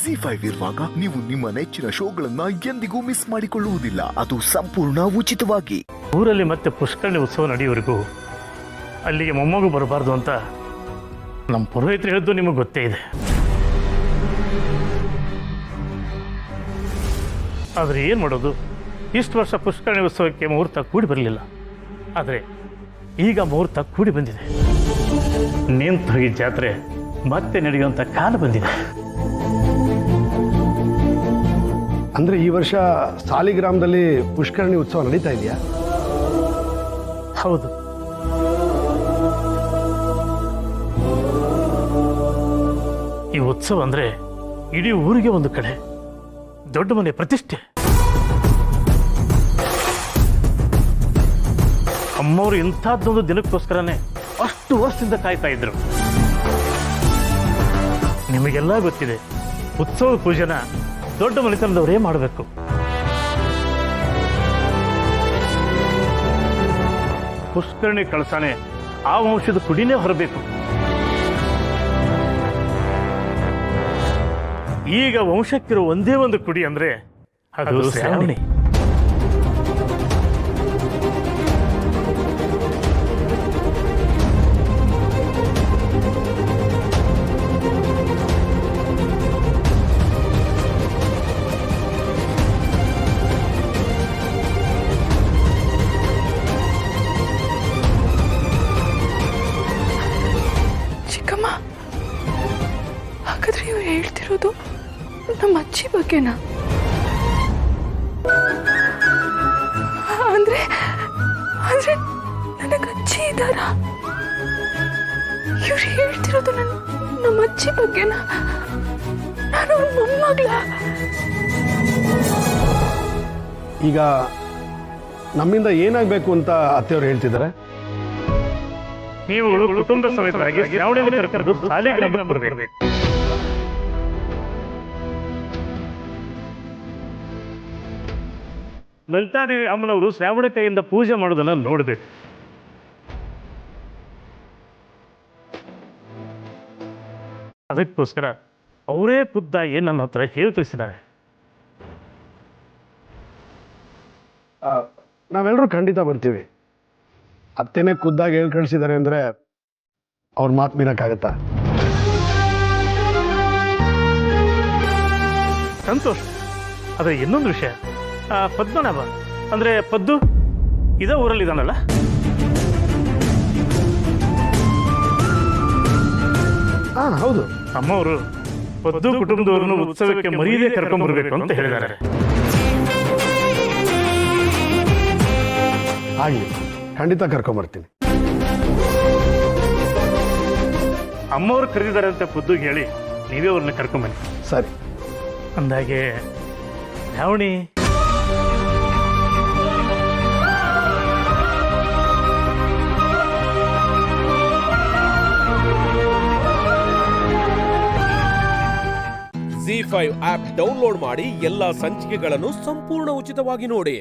ZEE5 ಇರುವಾಗ ನೀವು ನಿಮ್ಮ ನೆಚ್ಚಿನ ಶೋಗಳನ್ನ ಎಂದಿಗೂ ಮಿಸ್ ಮಾಡಿಕೊಳ್ಳುವುದಿಲ್ಲ. ಅದು ಸಂಪೂರ್ಣ ಉಚಿತವಾಗಿ. ಊರಲ್ಲಿ ಮತ್ತೆ ಪುಷ್ಕರಣಿ ಉತ್ಸವ ನಡೆಯುವವರೆಗೂ ಅಲ್ಲಿಗೆ ಮೊಮ್ಮಗು ಬರಬಾರ್ದು ಅಂತ ನಮ್ಮ ಪುರೋಹಿತರು ಹೇಳಿದ್ದು ನಿಮಗೆ ಗೊತ್ತೇ ಇದೆ. ಆದರೆ ಏನು ಮಾಡೋದು, ಇಷ್ಟು ವರ್ಷ ಪುಷ್ಕರಣಿ ಉತ್ಸವಕ್ಕೆ ಮುಹೂರ್ತ ಕೂಡಿ ಬರಲಿಲ್ಲ. ಆದರೆ ಈಗ ಮುಹೂರ್ತ ಕೂಡಿ ಬಂದಿದೆ. ನಿಂತು ಹೋಗಿ ಜಾತ್ರೆ ಮತ್ತೆ ನಡೆಯುವಂಥ ಕಾಲ ಬಂದಿದೆ. ಅಂದರೆ ಈ ವರ್ಷ ಸಾಲಿಗ್ರಾಮದಲ್ಲಿ ಪುಷ್ಕರಣಿ ಉತ್ಸವ ನಡೀತಾ ಇದೆಯಾ? ಹೌದು. ಈ ಉತ್ಸವ ಅಂದರೆ ಇಡೀ ಊರಿಗೆ ಒಂದು ಕಡೆ ದೊಡ್ಡ ಮನೆ ಪ್ರತಿಷ್ಠೆ. ಅಮ್ಮವರು ಇಂಥದ್ದೊಂದು ದಿನಕ್ಕೋಸ್ಕರನೇ ಅಷ್ಟು ವರ್ಷದಿಂದ ಕಾಯ್ತಾ ಇದ್ರು. ನಿಮಗೆಲ್ಲ ಗೊತ್ತಿದೆ, ಉತ್ಸವದ ಪೂಜೆನ ದೊಡ್ಡ ಮನೆತನದವರೇ ಮಾಡಬೇಕು. ಪುಷ್ಕರಣಿ ಕಳಸಾನೆ ಆ ವಂಶದ ಕುಡಿನೇ ಹೊರಬೇಕು. ಈಗ ವಂಶಕ್ಕಿರೋ ಒಂದೇ ಒಂದು ಕುಡಿ ಅಂದ್ರೆ ಅದು ಶ್ರಾವಣಿ. ಚಿಕ್ಕಮ್ಮ, ಹಾಗಾದ್ರೆ ಇವ್ರು ಹೇಳ್ತಿರೋದು ನಮ್ಮ ಅಜ್ಜಿ ಬಗ್ಗೆನಾ? ಅಂದ್ರೆ ಅಂದ್ರೆ ನನಗೆ ಅಜ್ಜಿ ಇದ್ದಾರ? ಇವ್ರು ಹೇಳ್ತಿರೋದು ನಮ್ಮ ಅಜ್ಜಿ ಬಗ್ಗೆನಾ? ನಾನು ಅವ್ರ ಮೊಮ್ಮಗಳ? ಈಗ ನಮ್ಮಿಂದ ಏನಾಗಬೇಕು ಅಂತ ಅತ್ತೆಯವರು ಹೇಳ್ತಿದ್ದಾರೆ. ನೀವು ಕುಟುಂಬ ಸಮೇತರಾಗಿ ಶ್ರಾವಣಿಯಲ್ಲಿ ಕರ್ಕೊಂಡು ಸಾಲಿಗ್ರಾಮ ಬರಬೇಕು. ಲಲಿತಾದೇವಿ ಅಮ್ಮನವರು ಶ್ರಾವಣ ಕೈಯಿಂದ ಪೂಜೆ ಮಾಡೋದನ್ನ ನೋಡಬೇಕು. ಅದಕ್ಕೋಸ್ಕರ ಅವರೇ ಖುದ್ದಾಗಿ ನನ್ನ ಹತ್ರ ಹೇಳಿ ತಿಳಿಸಿದ್ದಾರೆ. ನಾವೆಲ್ಲರೂ ಖಂಡಿತ ಬರ್ತೀವಿ. ಅತ್ತೆನೇ ಖುದ್ದಾಗಿ ಹೇಳಿ ಕಳಿಸಿದ್ದಾರೆ ಅಂದರೆ ಅವ್ರ ಮಾತು ಮೀರಕ್ಕಾಗತ್ತಾ? ಸಂತೋಷ. ಆದರೆ ಇನ್ನೊಂದು ವಿಷಯ, ಪದ್ಮನಾಭ ಅಂದ್ರೆ ಪದ್ದು ಇದೇ ಊರಲ್ಲಿ ಇದಾನಲ್ಲ? ಹೌದು. ಅಮ್ಮವರು ಪದ್ದು ಕುಟುಂಬದವರನ್ನು ಉತ್ಸವಕ್ಕೆ ಮರೀದೇ ಕರ್ಕೊಂಡ್ಬರ್ಬೇಕು ಅಂತ ಹೇಳಿದ್ದಾರೆ. ಆಗಲಿ, ಖಂಡಿತ ಕರ್ಕೊಂಬರ್ತೀನಿ. ಅಮ್ಮವ್ರು ಕರೆದಿದ್ದಾರೆ ಅಂತ ಪದ್ದುಗೆ ಹೇಳಿ ನೀವೇ ಅವ್ರನ್ನ ಕರ್ಕೊಂಬನ್ನಿ. ಸರಿ. ಅಂದಾಗೆ ಶ್ರಾವಣಿ ZEE5 ಆಪ್ ಡೌನ್ಲೋಡ್ ಮಾಡಿ ಎಲ್ಲಾ ಸಂಚಿಕೆಗಳನ್ನು ಸಂಪೂರ್ಣ ಉಚಿತವಾಗಿ ನೋಡಿ.